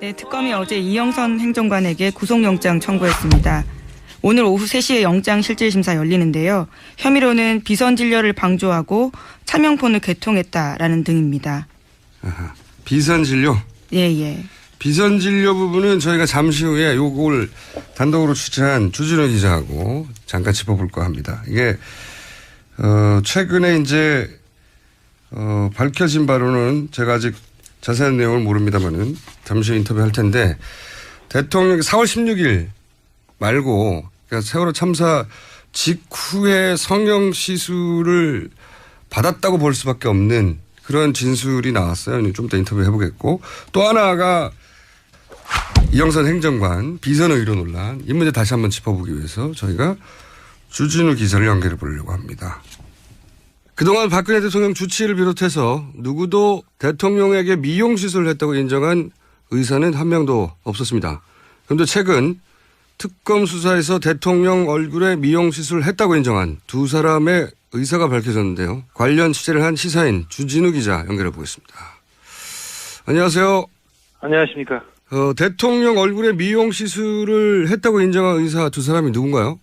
네, 특검이 어제 이영선 행정관에게 구속영장 청구했습니다. 오늘 오후 3시에 영장실질심사 열리는데요. 혐의로는 비선진료를 방조하고 차명폰을 개통했다라는 등입니다. 아하, 비선진료? 예. 비선진료 부분은 저희가 잠시 후에 요걸 단독으로 취재한 주진우 기자하고 잠깐 짚어볼까 합니다. 이게 최근에 이제 밝혀진 바로는 제가 아직 자세한 내용을 모릅니다만은 잠시 인터뷰할 텐데 대통령이 4월 16일 말고 그러니까 세월호 참사 직후에 성형시술을 받았다고 볼 수밖에 없는 그런 진술이 나왔어요. 좀 더 인터뷰 해보겠고 또 하나가 이영선 행정관 비선 의료 논란 이 문제 다시 한번 짚어보기 위해서 저희가 주진우 기자를 연결해 보려고 합니다. 그동안 박근혜 대통령 주치의를 비롯해서 누구도 대통령에게 미용시술을 했다고 인정한 의사는 한 명도 없었습니다. 그런데 최근 특검 수사에서 대통령 얼굴에 미용시술을 했다고 인정한 두 사람의 의사가 밝혀졌는데요. 관련 취재를 한 시사인 주진우 기자 연결해 보겠습니다. 안녕하세요. 안녕하십니까. 대통령 얼굴에 미용시술을 했다고 인정한 의사 두 사람이 누군가요?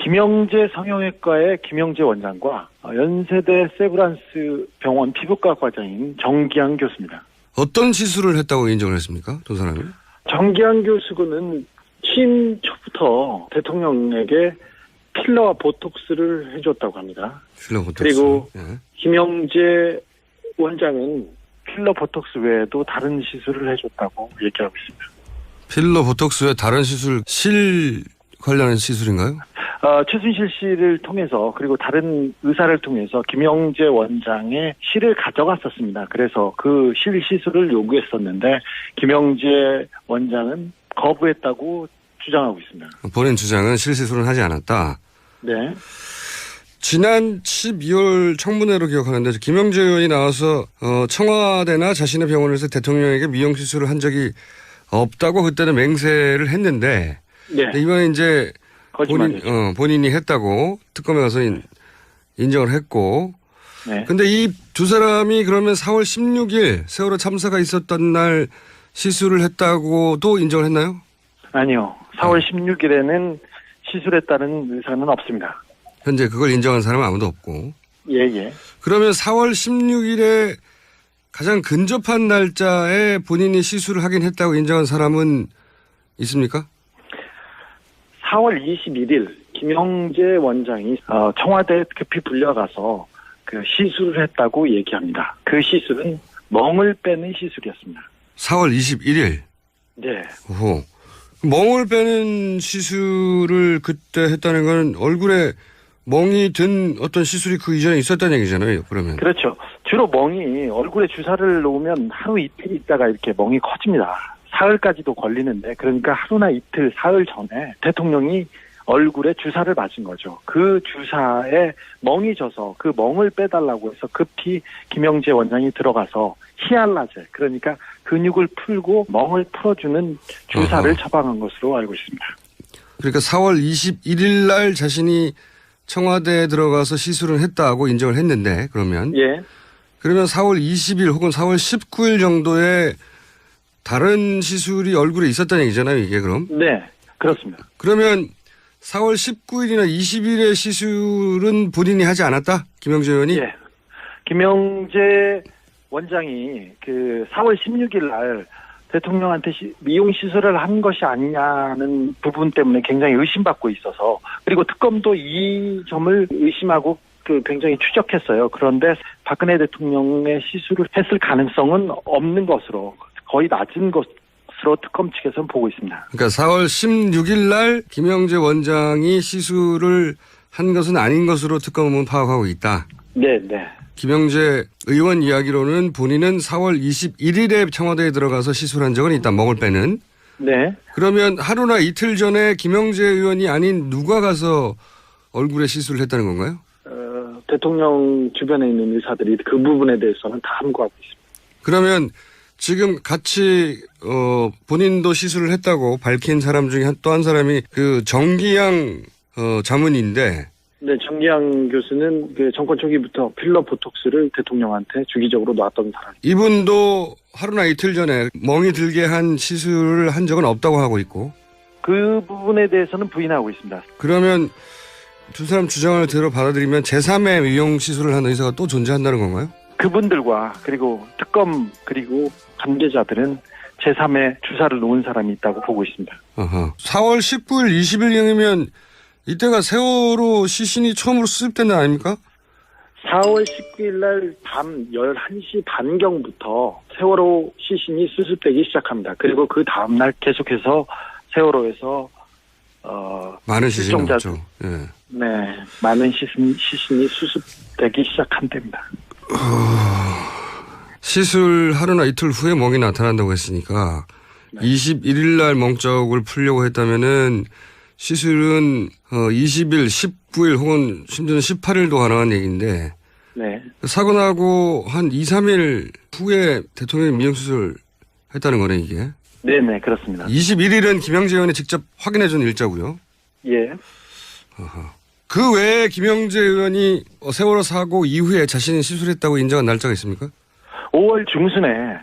김영재 성형외과의 김영재 원장과 연세대 세브란스 병원 피부과 과장인 정기양 교수입니다. 어떤 시술을 했다고 인정을 했습니까? 두 사람이? 정기양 교수는 취임 초부터 대통령에게 필러와 보톡스를 해줬다고 합니다. 필러 보톡스. 그리고 예. 김영재 원장은 필러 보톡스 외에도 다른 시술을 해줬다고 얘기하고 있습니다. 필러 보톡스 외 다른 시술, 실 관련한 시술인가요? 최순실 씨를 통해서 그리고 다른 의사를 통해서 김영재 원장의 실을 가져갔었습니다. 그래서 그 실 시술을 요구했었는데 김영재 원장은 거부했다고 주장하고 있습니다. 본인 주장은 실 시술은 하지 않았다. 네. 지난 12월 청문회로 기억하는데 김영재 의원이 나와서 청와대나 자신의 병원에서 대통령에게 미용시술을 한 적이 없다고 그때는 맹세를 했는데 네. 이번에 이제 본인이 했다고 특검에 가서 인정을 했고 네. 근데 이 두 사람이 그러면 4월 16일 세월호 참사가 있었던 날 시술을 했다고도 인정을 했나요? 아니요. 4월 16일에는 시술했다는 의사는 없습니다. 현재 그걸 인정한 사람은 아무도 없고. 예. 그러면 4월 16일에 가장 근접한 날짜에 본인이 시술을 하긴 했다고 인정한 사람은 있습니까? 4월 21일 김영재 원장이 청와대에 급히 불려가서 그 시술을 했다고 얘기합니다. 그 시술은 멍을 빼는 시술이었습니다. 4월 21일? 네. 오호. 멍을 빼는 시술을 그때 했다는 건 얼굴에 멍이 든 어떤 시술이 그 이전에 있었다는 얘기잖아요, 그러면. 그렇죠. 주로 멍이 얼굴에 주사를 놓으면 하루 이틀 있다가 이렇게 멍이 커집니다. 사흘까지도 걸리는데 그러니까 하루나 이틀, 사흘 전에 대통령이 얼굴에 주사를 맞은 거죠. 그 주사에 멍이 져서 그 멍을 빼달라고 해서 급히 김영재 원장이 들어가서 히알라제, 그러니까 근육을 풀고 멍을 풀어주는 주사를 처방한 것으로 알고 있습니다. 그러니까 4월 21일 날 자신이 청와대에 들어가서 시술을 했다고 인정을 했는데 그러면 예. 그러면 4월 20일 혹은 4월 19일 정도에 다른 시술이 얼굴에 있었다는 얘기잖아요, 이게 그럼? 네, 그렇습니다. 그러면 4월 19일이나 20일의 시술은 본인이 하지 않았다? 김영재 의원이? 예. 김영재 원장이 그 4월 16일 날 대통령한테 미용 시술을 한 것이 아니냐는 부분 때문에 굉장히 의심받고 있어서 그리고 특검도 이 점을 의심하고 굉장히 추적했어요. 그런데 박근혜 대통령의 시술을 했을 가능성은 없는 것으로 거의 낮은 것으로 특검 측에서는 보고 있습니다. 그러니까 4월 16일 날 김영재 원장이 시술을 한 것은 아닌 것으로 특검은 파악하고 있다. 네. 김영재 의원 이야기로는 본인은 4월 21일에 청와대에 들어가서 시술한 적은 있다. 멍을 빼는. 네. 그러면 하루나 이틀 전에 김영재 의원이 아닌 누가 가서 얼굴에 시술을 했다는 건가요? 대통령 주변에 있는 의사들이 그 부분에 대해서는 다 함구하고 있습니다. 그러면 지금 같이 본인도 시술을 했다고 밝힌 사람 중에 또 한 사람이 그 정기양 자문인데 네, 정기양 교수는 그 정권 초기부터 필러 보톡스를 대통령한테 주기적으로 놨던 사람. 이분도 하루나 이틀 전에 멍이 들게 한 시술을 한 적은 없다고 하고 있고. 그 부분에 대해서는 부인하고 있습니다. 그러면 두 사람 주장을 들어 받아들이면 제3의 미용 시술을 하는 의사가 또 존재한다는 건가요? 그분들과 그리고 특검 그리고 관계자들은 제3의 주사를 놓은 사람이 있다고 보고 있습니다. 어허. 4월 19일, 20일경이면 이때가 세월호 시신이 처음으로 수습된 날 아닙니까? 4월 19일 날 밤 11시 반경부터 세월호 시신이 수습되기 시작합니다. 그리고 그 다음날 계속해서 세월호에서 많은 시신이 실종자- 없죠. 예. 네, 많은 시신이 수습되기 시작한답니다. 시술 하루나 이틀 후에 멍이 나타난다고 했으니까 21일 날 멍적을 풀려고 했다면은 시술은 20일, 19일 혹은 심지어는 18일도 가능한 얘기인데 네, 사고 나고 한 2, 3일 후에 대통령이 미용수술 했다는 거네 이게. 네네 그렇습니다. 21일은 김영재 의원이 직접 확인해 준 일자고요. 예, 그 외에 김영재 의원이 세월호 사고 이후에 자신이 시술했다고 인정한 날짜가 있습니까? 5월 중순에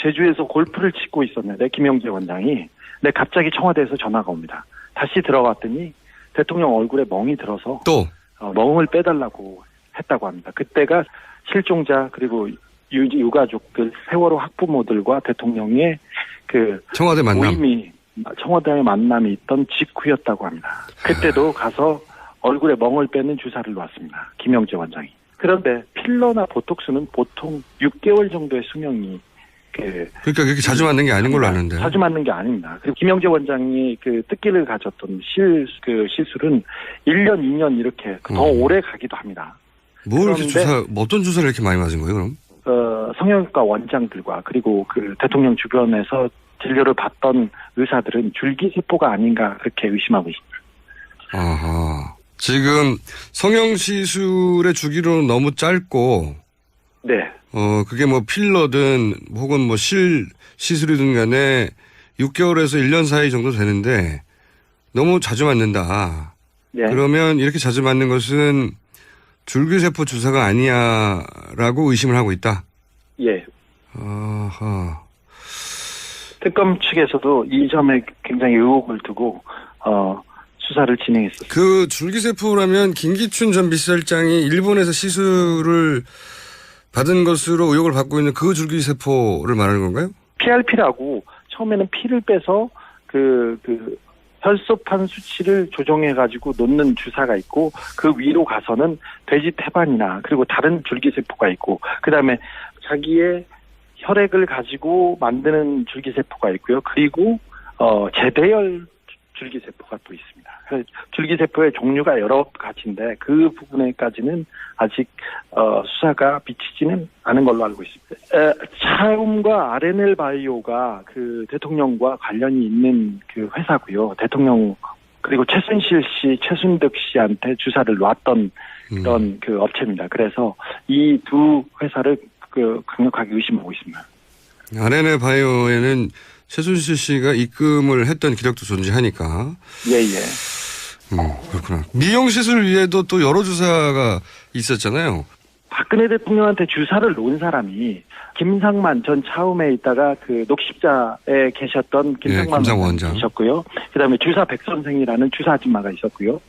제주에서 골프를 치고 있었는데 김영재 원장이 갑자기 청와대에서 전화가 옵니다. 다시 들어갔더니 대통령 얼굴에 멍이 들어서 또 멍을 빼달라고 했다고 합니다. 그때가 실종자 그리고 유가족들 세월호 학부모들과 대통령의 그 청와대 만남. 모임이 청와대의 만남이 있던 직후였다고 합니다. 그때도 가서 얼굴에 멍을 빼는 주사를 놨습니다. 김영재 원장이. 그런데 필러나 보톡스는 보통 6개월 정도의 수명이 그러니까 그렇게 자주 맞는 게 아닌 걸로 아는데. 자주 맞는 게 아닙니다. 그리고 김영재 원장이 그 뜻기를 가졌던 시술은 1년, 2년 이렇게 더 오래 가기도 합니다. 뭘 이렇게 어떤 주사를 이렇게 많이 맞은 거예요, 그럼? 성형외과 원장들과 그리고 그 대통령 주변에서 진료를 받던 의사들은 줄기세포가 아닌가 그렇게 의심하고 있습니다. 아하. 지금 성형시술의 주기로는 너무 짧고, 네. 그게 뭐 필러든 혹은 뭐 시술이든 간에 6개월에서 1년 사이 정도 되는데 너무 자주 맞는다. 네. 그러면 이렇게 자주 맞는 것은 줄기세포 주사가 아니야라고 의심을 하고 있다. 예. 아하. 특검 측에서도 이 점에 굉장히 의혹을 두고 수사를 진행했었습니다. 그 줄기세포라면 김기춘 전 비서실장이 일본에서 시술을 받은 것으로 의혹을 받고 있는 그 줄기세포를 말하는 건가요? PRP라고 처음에는 피를 빼서 그 혈소판 수치를 조정해가지고 놓는 주사가 있고 그 위로 가서는 돼지 태반이나 그리고 다른 줄기세포가 있고 그 다음에 자기의 혈액을 가지고 만드는 줄기세포가 있고요. 그리고 제대열 줄기세포가 또 있습니다. 그래서 줄기세포의 종류가 여러 가지인데 그 부분에까지는 아직 수사가 미치지는 않은 걸로 알고 있습니다. 차움과 RNL 바이오가 그 대통령과 관련이 있는 그 회사고요. 대통령 그리고 최순실 씨, 최순득 씨한테 주사를 놨던 그런 그 업체입니다. 그래서 이 두 회사를 그 강력하게 의심하고 있습니다. RNA 바이오에는 최순실 씨가 입금을 했던 기록도 존재하니까. 예예. 그렇구나. 미용시술 위에도 또 여러 주사가 있었잖아요. 박근혜 대통령한테 주사를 놓은 사람이 김상만 전 차움에 있다가 그 녹십자에 계셨던 김상만 원장 계셨고요. 그다음에 주사 백 선생이라는 주사 아줌마가 있었고요.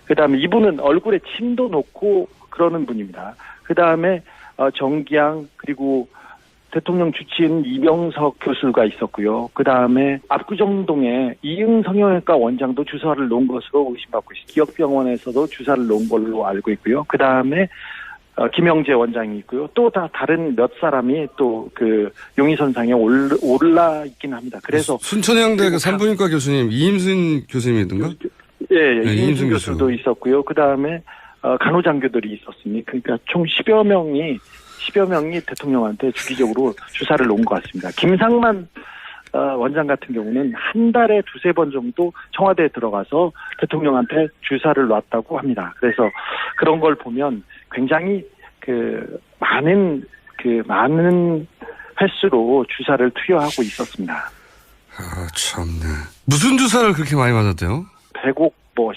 그다음에 이분은 얼굴에 침도 놓고 그러는 분입니다. 그다음에 정기양 그리고 대통령 주치인 이병석 교수가 있었고요. 그다음에 압구정동에 이응 성형외과 원장도 주사를 놓은 것으로 의심받고 있습니다. 기억병원에서도 주사를 놓은 걸로 알고 있고요. 그다음에 김영재 원장이 있고요. 또 다른 몇 사람이 또 그 용의선상에 올라 있긴 합니다. 그래서 순천향대 그 산부인과 교수님 이임순 교수님이던가? 예, 이임순 교수도 있었고요. 그다음에 간호장교들이 있었으니 그러니까 총 10여 명이 대통령한테 주기적으로 주사를 놓은 것 같습니다. 김상만 원장 같은 경우는 한 달에 두세 번 정도 청와대에 들어가서 대통령한테 주사를 놨다고 합니다. 그래서 그런 걸 보면 굉장히 많은 횟수로 주사를 투여하고 있었습니다. 아, 참네. 무슨 주사를 그렇게 많이 맞았대요? 배곡,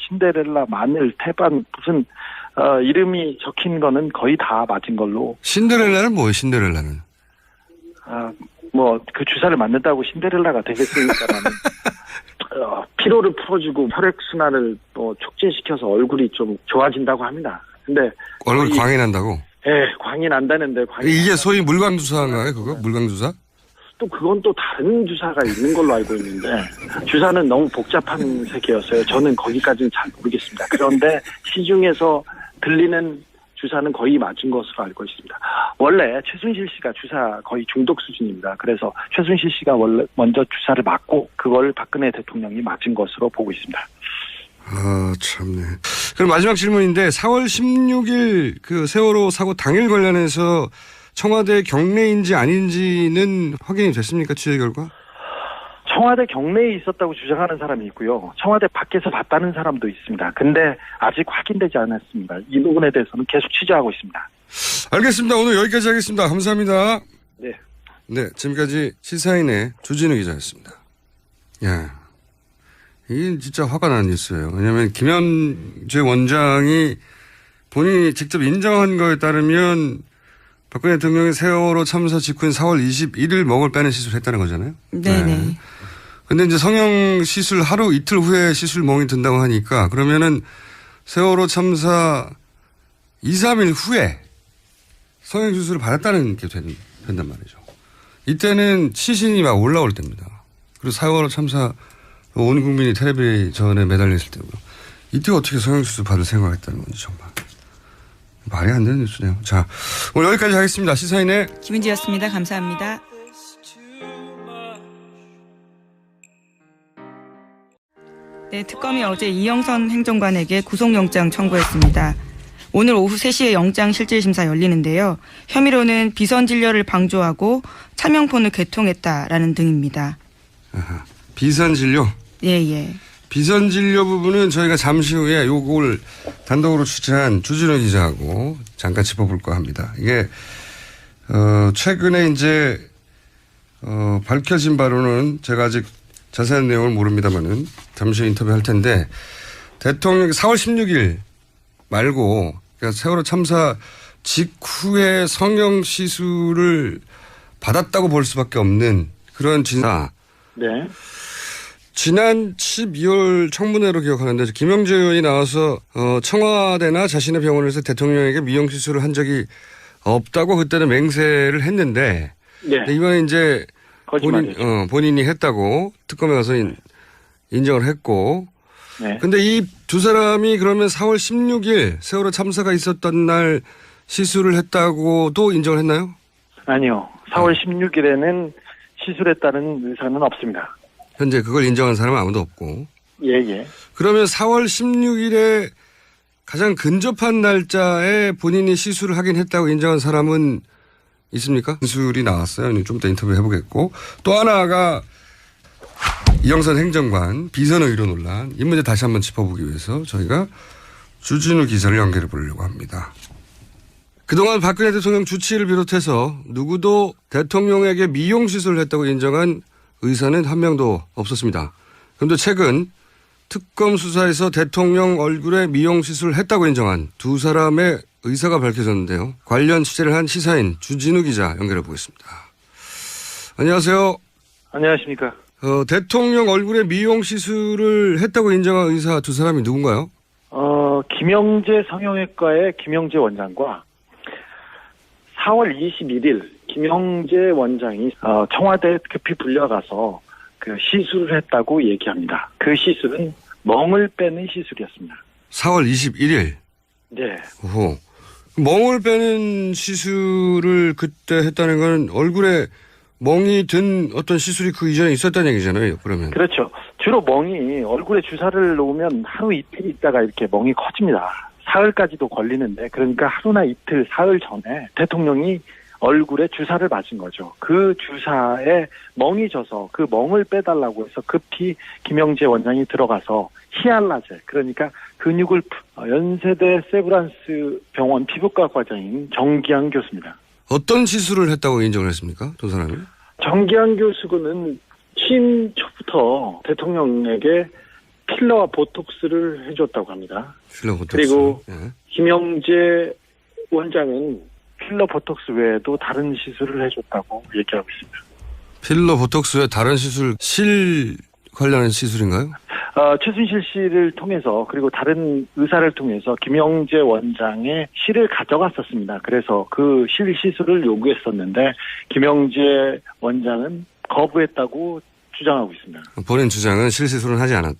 신데렐라, 마늘, 태반, 무슨 이름이 적힌 거는 거의 다 맞은 걸로. 신데렐라는 뭐예요, 신데렐라는? 그 주사를 맞는다고 신데렐라가 되겠습니까라는. 피로를 풀어주고 혈액순환을 촉진시켜서 얼굴이 좀 좋아진다고 합니다. 근데. 얼굴 광이 난다고? 예, 광이 난다는데. 이게 소위 물광주사인가요, 그거? 물광주사? 또 그건 또 다른 주사가 있는 걸로 알고 있는데 주사는 너무 복잡한 세계였어요. 저는 거기까지는 잘 모르겠습니다. 그런데 시중에서 들리는 주사는 거의 맞은 것으로 알고 있습니다. 원래 최순실 씨가 주사 거의 중독 수준입니다. 그래서 최순실 씨가 원래 먼저 주사를 맞고 그걸 박근혜 대통령이 맞은 것으로 보고 있습니다. 참네. 그럼 마지막 질문인데 4월 16일 그 세월호 사고 당일 관련해서 청와대 경내인지 아닌지는 확인이 됐습니까? 취재 결과? 청와대 경내에 있었다고 주장하는 사람이 있고요. 청와대 밖에서 봤다는 사람도 있습니다. 근데 아직 확인되지 않았습니다. 이 부분에 대해서는 계속 취재하고 있습니다. 알겠습니다. 오늘 여기까지 하겠습니다. 감사합니다. 네. 네, 지금까지 시사인의 주진우 기자였습니다. 야, 이게 진짜 화가 나는 뉴스예요. 왜냐하면 김현재 원장이 본인이 직접 인정한 거에 따르면 박근혜 대통령이 세월호 참사 직후인 4월 21일 멍을 빼는 시술을 했다는 거잖아요. 네네. 근데 이제 성형 시술 하루 이틀 후에 시술 멍이 든다고 하니까 그러면은 세월호 참사 2, 3일 후에 성형 수술을 받았다는 게 된단 말이죠. 이때는 시신이 막 올라올 때입니다. 그리고 세월호 참사 온 국민이 텔레비전에 매달렸을 때고 이때 어떻게 성형 수술 받을 생각을 했다는 건지 정말. 말이 안 되는 뉴스네요. 자, 오늘 여기까지 하겠습니다. 시사인의 김은지였습니다. 감사합니다. 네, 특검이 어제 이영선 행정관에게 구속영장 청구했습니다. 오늘 오후 3시에 영장실질심사 열리는데요. 혐의로는 비선진료를 방조하고 차명폰을 개통했다라는 등입니다. 비선진료? 예. 비선진료 부분은 저희가 잠시 후에 요걸 단독으로 취재한 주진우 기자하고 잠깐 짚어볼까 합니다. 이게 최근에 이제 밝혀진 바로는 제가 아직 자세한 내용을 모릅니다만은 잠시 후에 인터뷰할 텐데 대통령이 4월 16일 말고 그러니까 세월호 참사 직후에 성형 시술을 받았다고 볼 수밖에 없는 그런 진사. 네. 지난 12월 청문회로 기억하는데 김영재 의원이 나와서 청와대나 자신의 병원에서 대통령에게 미용 시술을 한 적이 없다고 그때는 맹세를 했는데 네. 이번에 이제 본인이 했다고 특검에 가서 인정을 했고 네. 근데 이 두 사람이 그러면 4월 16일 세월호 참사가 있었던 날 시술을 했다고도 인정을 했나요? 아니요. 4월 16일에는 시술했다는 의사는 없습니다. 현재 그걸 인정한 사람은 아무도 없고. 예. 그러면 4월 16일에 가장 근접한 날짜에 본인이 시술을 하긴 했다고 인정한 사람은 있습니까? 진술이 나왔어요. 좀 더 인터뷰 해보겠고. 또 하나가 이영선 행정관 비선 의료 논란. 이 문제 다시 한번 짚어보기 위해서 저희가 주진우 기자를 연결해 보려고 합니다. 그동안 박근혜 대통령 주치의를 비롯해서 누구도 대통령에게 미용 시술을 했다고 인정한 의사는 한 명도 없었습니다. 그런데 최근 특검 수사에서 대통령 얼굴에 미용 시술을 했다고 인정한 두 사람의 의사가 밝혀졌는데요. 관련 취재를 한 시사인 주진우 기자 연결해 보겠습니다. 안녕하세요. 안녕하십니까. 대통령 얼굴에 미용 시술을 했다고 인정한 의사 두 사람이 누군가요? 김영재 성형외과의 김영재 원장과 4월 21일 김영재 원장이 청와대에 급히 불려가서 그 시술을 했다고 얘기합니다. 그 시술은 멍을 빼는 시술이었습니다. 4월 21일? 네. 오호. 멍을 빼는 시술을 그때 했다는 건 얼굴에 멍이 든 어떤 시술이 그 이전에 있었다는 얘기잖아요, 그러면. 그렇죠. 주로 멍이 얼굴에 주사를 놓으면 하루 이틀 있다가 이렇게 멍이 커집니다. 사흘까지도 걸리는데 그러니까 하루나 이틀, 사흘 전에 대통령이 얼굴에 주사를 맞은 거죠. 그 주사에 멍이 져서 그 멍을 빼달라고 해서 급히 김영재 원장이 들어가서 히알라제, 그러니까 근육을 연세대 세브란스 병원 피부과 과장인 정기환 교수입니다. 어떤 시술을 했다고 인정을 했습니까? 두 사람이? 정기환 교수는 취임 초부터 대통령에게 필러와 보톡스를 해줬다고 합니다. 필러 보톡스. 그리고 예. 김영재 원장은 필러 보톡스 외에도 다른 시술을 해줬다고 얘기하고 있습니다. 필러 보톡스 외 다른 시술, 실 관련한 시술인가요? 최순실 씨를 통해서 그리고 다른 의사를 통해서 김영재 원장의 실을 가져갔었습니다. 그래서 그 실 시술을 요구했었는데 김영재 원장은 거부했다고 주장하고 있습니다. 본인 주장은 실 시술은 하지 않았다.